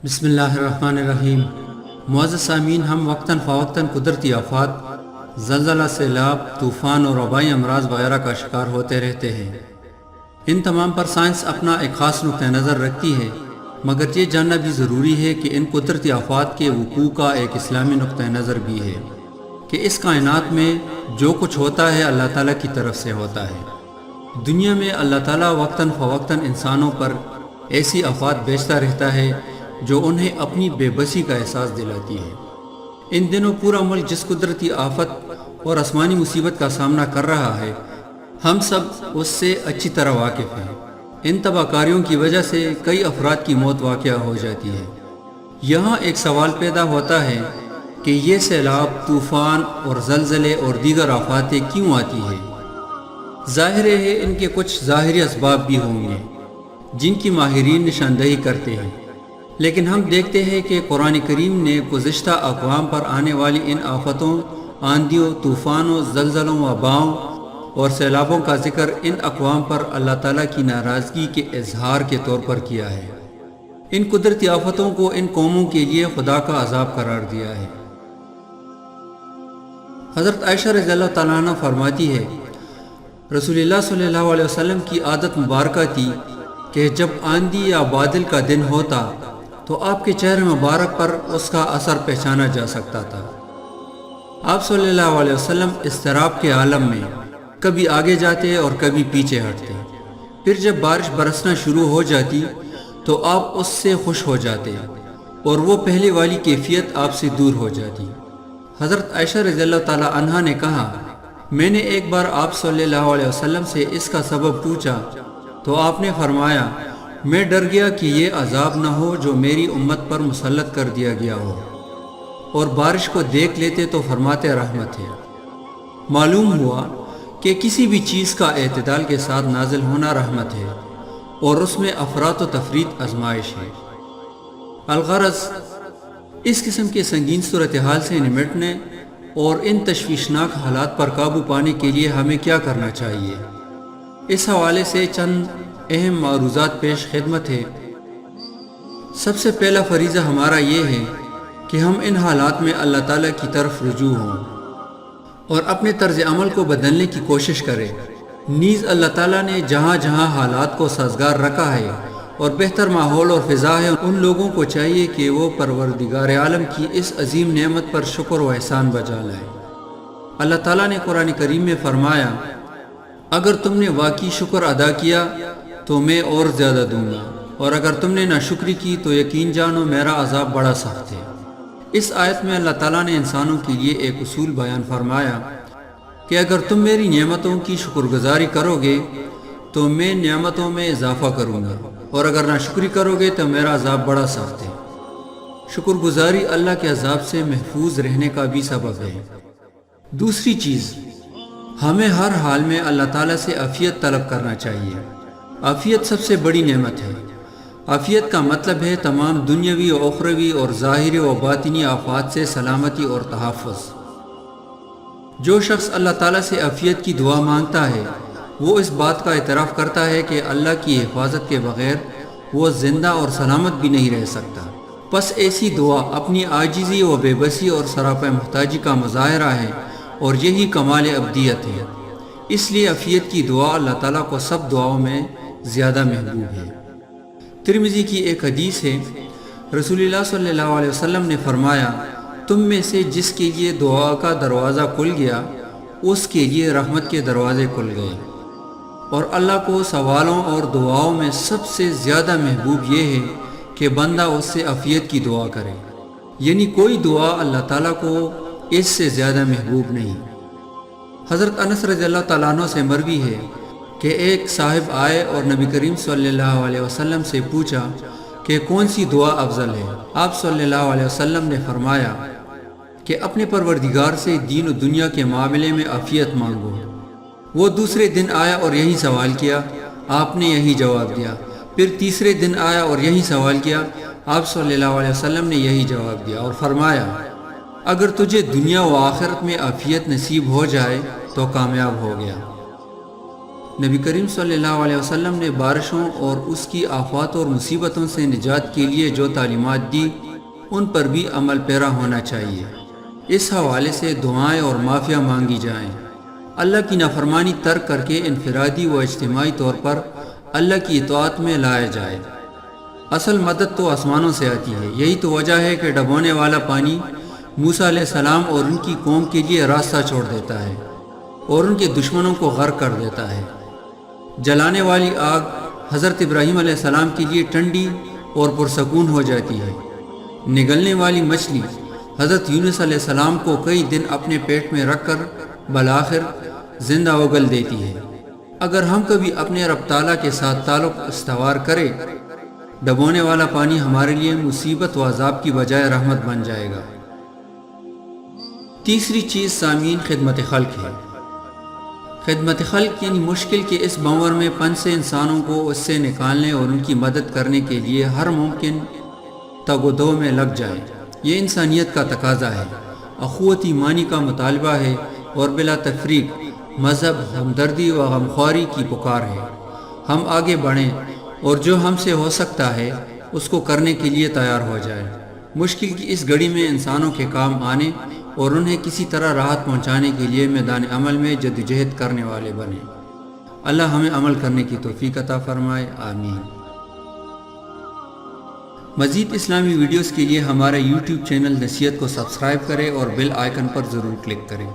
بسم اللہ الرحمن الرحیم۔ معزز سامعین، ہم وقتاً فوقتاً قدرتی آفات، زلزلہ، سیلاب، طوفان اور وبائی امراض وغیرہ کا شکار ہوتے رہتے ہیں۔ ان تمام پر سائنس اپنا ایک خاص نقطہ نظر رکھتی ہے، مگر یہ جاننا بھی ضروری ہے کہ ان قدرتی آفات کے وقوع کا ایک اسلامی نقطہ نظر بھی ہے کہ اس کائنات میں جو کچھ ہوتا ہے اللہ تعالیٰ کی طرف سے ہوتا ہے۔ دنیا میں اللہ تعالیٰ وقتاً فوقتاً انسانوں پر ایسی آفات بھیجتا رہتا ہے جو انہیں اپنی بے بسی کا احساس دلاتی ہے۔ ان دنوں پورا ملک جس قدرتی آفت اور آسمانی مصیبت کا سامنا کر رہا ہے، ہم سب اس سے اچھی طرح واقف ہیں۔ ان تباہ کاریوں کی وجہ سے کئی افراد کی موت واقع ہو جاتی ہے۔ یہاں ایک سوال پیدا ہوتا ہے کہ یہ سیلاب، طوفان اور زلزلے اور دیگر آفاتیں کیوں آتی ہیں؟ ظاہر ہے ان کے کچھ ظاہری اسباب بھی ہوں گے جن کی ماہرین نشاندہی کرتے ہیں، لیکن ہم دیکھتے ہیں کہ قرآن کریم نے گزشتہ اقوام پر آنے والی ان آفتوں، آندھیوں، طوفانوں، زلزلوں، وباؤں اور سیلابوں کا ذکر ان اقوام پر اللہ تعالیٰ کی ناراضگی کے اظہار کے طور پر کیا ہے۔ ان قدرتی آفتوں کو ان قوموں کے لیے خدا کا عذاب قرار دیا ہے۔ حضرت عائشہ رضی اللہ تعالیٰ عنہ فرماتی ہے، رسول اللہ صلی اللہ علیہ وسلم کی عادت مبارکہ تھی کہ جب آندھی یا بادل کا دن ہوتا تو آپ کے چہرے مبارک پر اس کا اثر پہچانا جا سکتا تھا۔ آپ صلی اللہ علیہ وسلم اضطراب کے عالم میں کبھی آگے جاتے اور کبھی پیچھے ہٹتے، پھر جب بارش برسنا شروع ہو جاتی تو آپ اس سے خوش ہو جاتے اور وہ پہلے والی کیفیت آپ سے دور ہو جاتی۔ حضرت عائشہ رضی اللہ تعالی عنہا نے کہا، میں نے ایک بار آپ صلی اللہ علیہ وسلم سے اس کا سبب پوچھا تو آپ نے فرمایا، میں ڈر گیا کہ یہ عذاب نہ ہو جو میری امت پر مسلط کر دیا گیا ہو، اور بارش کو دیکھ لیتے تو فرماتے رحمت ہے۔ معلوم ہوا کہ کسی بھی چیز کا اعتدال کے ساتھ نازل ہونا رحمت ہے اور اس میں افراط و تفریط آزمائش ہے۔ الغرض، اس قسم کے سنگین صورتحال سے نمٹنے اور ان تشویشناک حالات پر قابو پانے کے لیے ہمیں کیا کرنا چاہیے؟ اس حوالے سے چند اہم معروضات پیش خدمت ہے۔ سب سے پہلا فریضہ ہمارا یہ ہے کہ ہم ان حالات میں اللہ تعالیٰ کی طرف رجوع ہوں اور اپنے طرز عمل کو بدلنے کی کوشش کریں۔ نیز اللہ تعالیٰ نے جہاں جہاں حالات کو سازگار رکھا ہے اور بہتر ماحول اور فضا ہے، ان لوگوں کو چاہیے کہ وہ پروردگار عالم کی اس عظیم نعمت پر شکر و احسان بجا لائیں۔ اللہ تعالیٰ نے قرآن کریم میں فرمایا، اگر تم نے واقعی شکر ادا کیا تو میں اور زیادہ دوں گا، اور اگر تم نے ناشکری کی تو یقین جانو میرا عذاب بڑا سخت ہے۔ اس آیت میں اللہ تعالیٰ نے انسانوں کے لیے ایک اصول بیان فرمایا کہ اگر تم میری نعمتوں کی شکر گزاری کرو گے تو میں نعمتوں میں اضافہ کروں گا، اور اگر ناشکری کرو گے تو میرا عذاب بڑا سخت ہے۔ شکر گزاری اللہ کے عذاب سے محفوظ رہنے کا بھی سبب ہے۔ دوسری چیز، ہمیں ہر حال میں اللہ تعالیٰ سے عافیت طلب کرنا چاہیے۔ عافیت سب سے بڑی نعمت ہے۔ عافیت کا مطلب ہے تمام دنیاوی و اخروی اور ظاہری و باطنی آفات سے سلامتی اور تحفظ۔ جو شخص اللہ تعالیٰ سے عافیت کی دعا مانگتا ہے وہ اس بات کا اعتراف کرتا ہے کہ اللہ کی حفاظت کے بغیر وہ زندہ اور سلامت بھی نہیں رہ سکتا۔ پس ایسی دعا اپنی عاجزی و بے بسی اور سراپا محتاجی کا مظاہرہ ہے اور یہی کمال ابدیت ہے۔ اس لیے عافیت کی دعا اللہ تعالیٰ کو سب دعاؤں میں زیادہ محبوب ہے۔ ترمذی کی ایک حدیث ہے، رسول اللہ صلی اللہ علیہ وسلم نے فرمایا، تم میں سے جس کے لیے دعا کا دروازہ کھل گیا اس کے لیے رحمت کے دروازے کھل گئے، اور اللہ کو سوالوں اور دعاؤں میں سب سے زیادہ محبوب یہ ہے کہ بندہ اس سے عافیت کی دعا کرے، یعنی کوئی دعا اللہ تعالیٰ کو اس سے زیادہ محبوب نہیں۔ حضرت انس رضی اللہ تعالیٰ عنہ سے مروی ہے کہ ایک صاحب آئے اور نبی کریم صلی اللہ علیہ وسلم سے پوچھا کہ کون سی دعا افضل ہے؟ آپ صلی اللہ علیہ وسلم نے فرمایا کہ اپنے پروردگار سے دین و دنیا کے معاملے میں عافیت مانگو۔ وہ دوسرے دن آیا اور یہی سوال کیا، آپ نے یہی جواب دیا۔ پھر تیسرے دن آیا اور یہی سوال کیا، آپ صلی اللہ علیہ وسلم نے یہی جواب دیا اور فرمایا، اگر تجھے دنیا و آخرت میں عافیت نصیب ہو جائے تو کامیاب ہو گیا۔ نبی کریم صلی اللہ علیہ وسلم نے بارشوں اور اس کی آفات اور مصیبتوں سے نجات کے لیے جو تعلیمات دی ان پر بھی عمل پیرا ہونا چاہیے۔ اس حوالے سے دعائیں اور معافیاں مانگی جائیں، اللہ کی نافرمانی ترک کر کے انفرادی و اجتماعی طور پر اللہ کی اطاعت میں لایا جائے۔ اصل مدد تو آسمانوں سے آتی ہے، یہی تو وجہ ہے کہ ڈبونے والا پانی موسیٰ علیہ السلام اور ان کی قوم کے لیے راستہ چھوڑ دیتا ہے اور ان کے دشمنوں کو غرق کر دیتا ہے۔ جلانے والی آگ حضرت ابراہیم علیہ السلام کے لیے ٹھنڈی اور پرسکون ہو جاتی ہے۔ نگلنے والی مچھلی حضرت یونس علیہ السلام کو کئی دن اپنے پیٹ میں رکھ کر بالآخر زندہ اگل دیتی ہے۔ اگر ہم کبھی اپنے رب تعالیٰ کے ساتھ تعلق استوار کریں، ڈبونے والا پانی ہمارے لیے مصیبت و عذاب کی بجائے رحمت بن جائے گا۔ تیسری چیز سامعین خدمت خلق ہے۔ خدمت خلق یعنی مشکل کے اس بھنور میں پن سے انسانوں کو اس سے نکالنے اور ان کی مدد کرنے کے لیے ہر ممکن تگ و دو میں لگ جائیں۔ یہ انسانیت کا تقاضا ہے، اخوت ایمانی کا مطالبہ ہے اور بلا تفریق مذہب، ہمدردی و غمخواری کی پکار ہے۔ ہم آگے بڑھیں اور جو ہم سے ہو سکتا ہے اس کو کرنے کے لیے تیار ہو جائیں۔ مشکل کی اس گھڑی میں انسانوں کے کام آنے اور انہیں کسی طرح راحت پہنچانے کے لیے میدان عمل میں جدوجہد کرنے والے بنیں۔ اللہ ہمیں عمل کرنے کی توفیق عطا فرمائے، آمین۔ مزید اسلامی ویڈیوز کے لیے ہمارے یوٹیوب چینل نصیحت کو سبسکرائب کریں اور بیل آئیکن پر ضرور کلک کریں۔